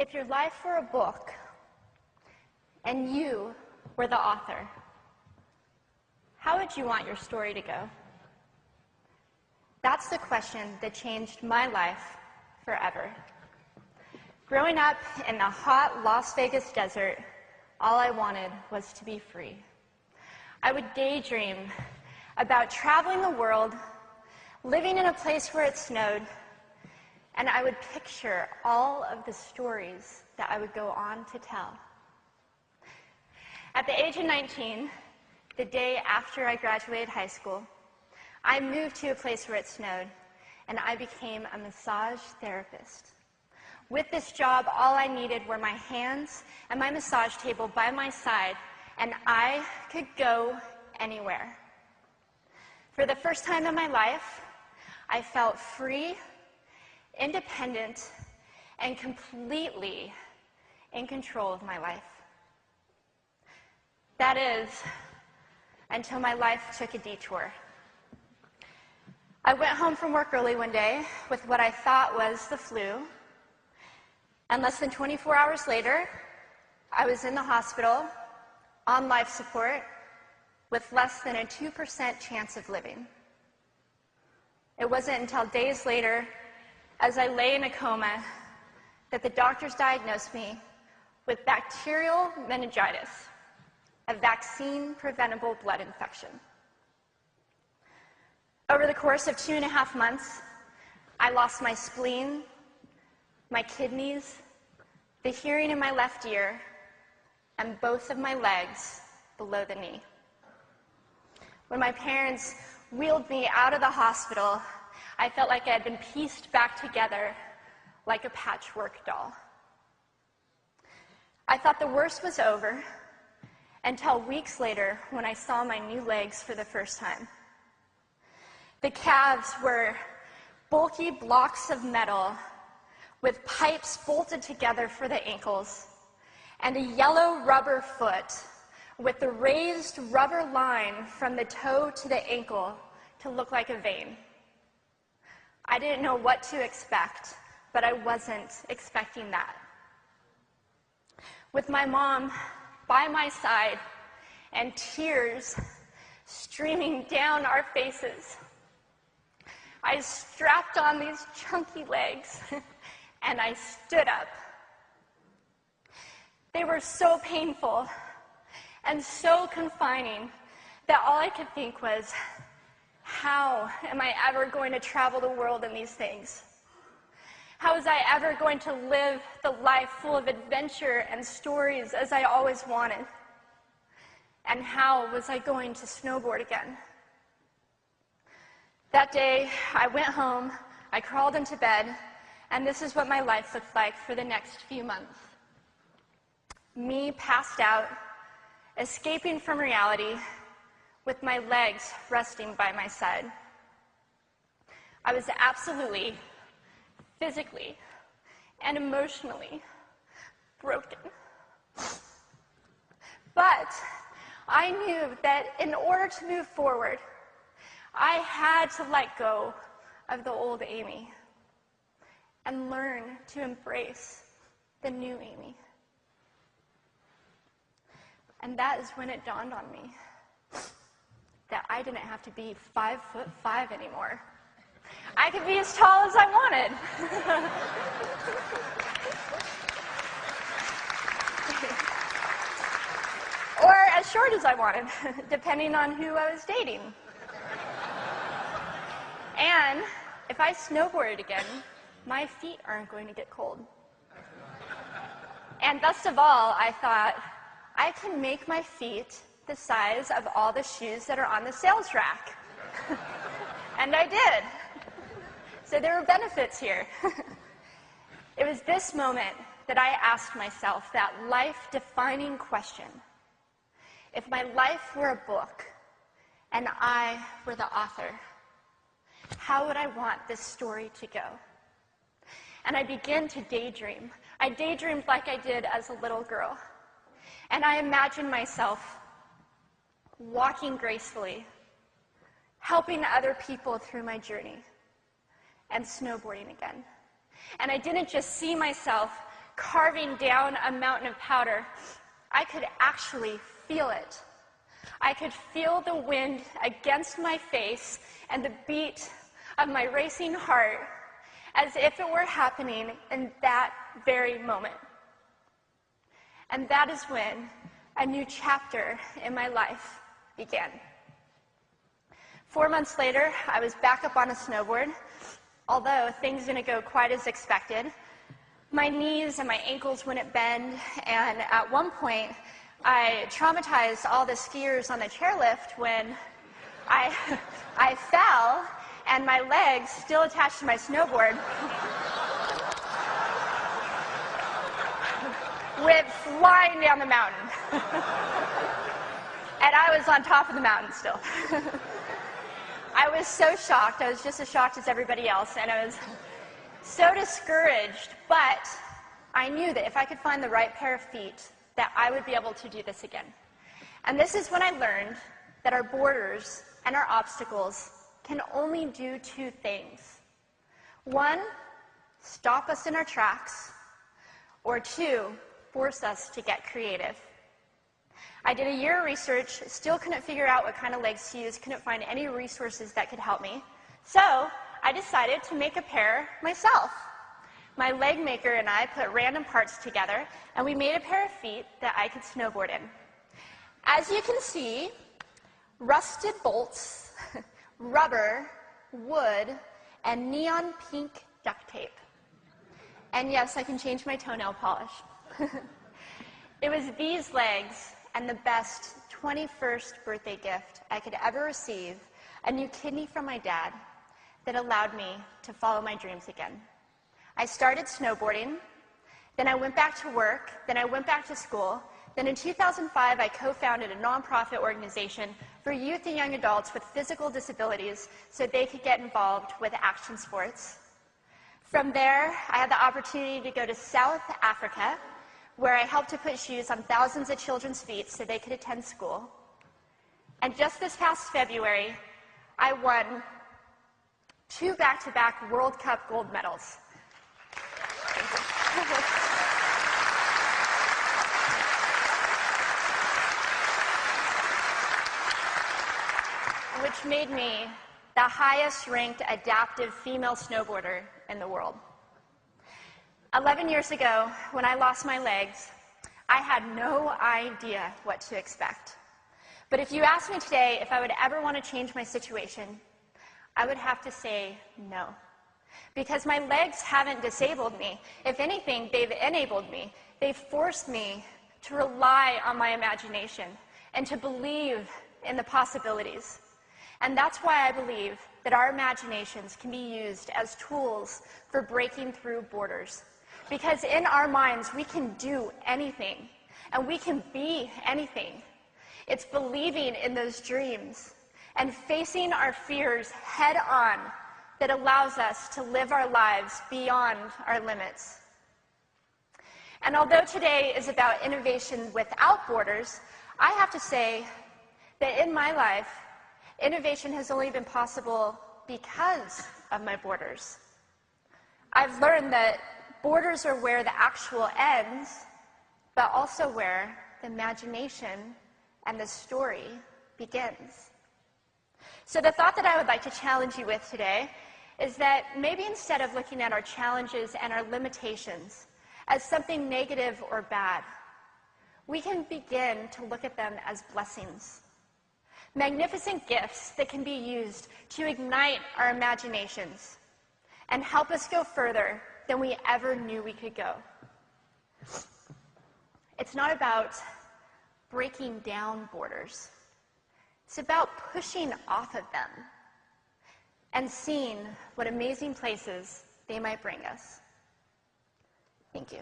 If your life were a book and you were the author, how would you want your story to go? That's the question that changed my life forever. Growing up in the hot Las Vegas desert, all I wanted was to be free. I would daydream about traveling the world, living in a place where it snowed, and I would picture all of the stories that I would go on to tell. At the age of 19, the day after I graduated high school, I moved to a place where it snowed, and I became a massage therapist. With this job, all I needed were my hands and my massage table by my side, and I could go anywhere. For the first time in my life, I felt free, independent, and completely in control of my life. That is, until my life took a detour. I went home from work early one day with what I thought was the flu, and less than 24 hours later, I was in the hospital on life support with less than a 2% chance of living. It wasn't until days later, as I lay in a coma, that the doctors diagnosed me with bacterial meningitis, a vaccine-preventable blood infection. Over the course of 2.5 months, I lost my spleen, my kidneys, the hearing in my left ear, and both of my legs below the knee. When my parents wheeled me out of the hospital, I felt like I had been pieced back together like a patchwork doll. I thought the worst was over until weeks later when I saw my new legs for the first time. The calves were bulky blocks of metal with pipes bolted together for the ankles, and a yellow rubber foot with the raised rubber line from the toe to the ankle to look like a vein. I didn't know what to expect, but I wasn't expecting that. With my mom by my side and tears streaming down our faces, I strapped on these chunky legs and I stood up. They were so painful and so confining that all I could think was, how am I ever going to travel the world in these things? How was I ever going to live the life full of adventure and stories as I always wanted? And how was I going to snowboard again? That day, I went home, I crawled into bed, and this is what my life looked like for the next few months. Me passed out, escaping from reality, with my legs resting by my side. I was absolutely, physically, and emotionally broken. But I knew that in order to move forward, I had to let go of the old Amy and learn to embrace the new Amy. And that is when it dawned on me that I didn't have to be 5'5" anymore. I could be as tall as I wanted. Or as short as I wanted, depending on who I was dating. And if I snowboarded again, my feet aren't going to get cold. And best of all, I thought, I can make my feet the size of all the shoes that are on the sales rack. And I did. So there were benefits here. It was this moment that I asked myself that life-defining question. If my life were a book and I were the author, how would I want this story to go? And I began to daydream. I daydreamed like I did as a little girl. And I imagined myself walking gracefully, helping other people through my journey, and snowboarding again. And I didn't just see myself carving down a mountain of powder, I could actually feel it. I could feel the wind against my face and the beat of my racing heart as if it were happening in that very moment. And that is when a new chapter in my life began. 4 months later, I was back up on a snowboard. Although things didn't go quite as expected, my knees and my ankles wouldn't bend, and at one point, I traumatized all the skiers on the chairlift when I fell, and my legs, still attached to my snowboard, went flying down the mountain. And I was on top of the mountain still. I was so shocked. I was just as shocked as everybody else, and I was so discouraged, but I knew that if I could find the right pair of feet, that I would be able to do this again. And this is when I learned that our borders and our obstacles can only do two things. One, stop us in our tracks, or two, force us to get creative. I did a year of research, still couldn't figure out what kind of legs to use, couldn't find any resources that could help me. So I decided to make a pair myself. My leg maker and I put random parts together, and we made a pair of feet that I could snowboard in. As you can see, rusted bolts, rubber, wood, and neon pink duct tape. And yes, I can change my toenail polish. It was these legs and the best 21st birthday gift I could ever receive, a new kidney from my dad, that allowed me to follow my dreams again. I started snowboarding, then I went back to work, then I went back to school, then in 2005 I co-founded a nonprofit organization for youth and young adults with physical disabilities so they could get involved with action sports. From there, I had the opportunity to go to South Africa, where I helped to put shoes on thousands of children's feet so they could attend school. And just this past February, I won 2 back-to-back World Cup gold medals. Which made me the highest-ranked adaptive female snowboarder in the world. 11 years ago, when I lost my legs, I had no idea what to expect. But if you asked me today if I would ever want to change my situation, I would have to say no. Because my legs haven't disabled me. If anything, they've enabled me. They've forced me to rely on my imagination and to believe in the possibilities. And that's why I believe that our imaginations can be used as tools for breaking through borders. Because in our minds, we can do anything, and we can be anything. It's believing in those dreams and facing our fears head on that allows us to live our lives beyond our limits. And although today is about innovation without borders, I have to say that in my life, innovation has only been possible because of my borders. I've learned that borders are where the actual ends, but also where the imagination and the story begins. So the thought that I would like to challenge you with today is that maybe instead of looking at our challenges and our limitations as something negative or bad, we can begin to look at them as blessings. Magnificent gifts that can be used to ignite our imaginations and help us go further than we ever knew we could go. It's not about breaking down borders. It's about pushing off of them and seeing what amazing places they might bring us. Thank you.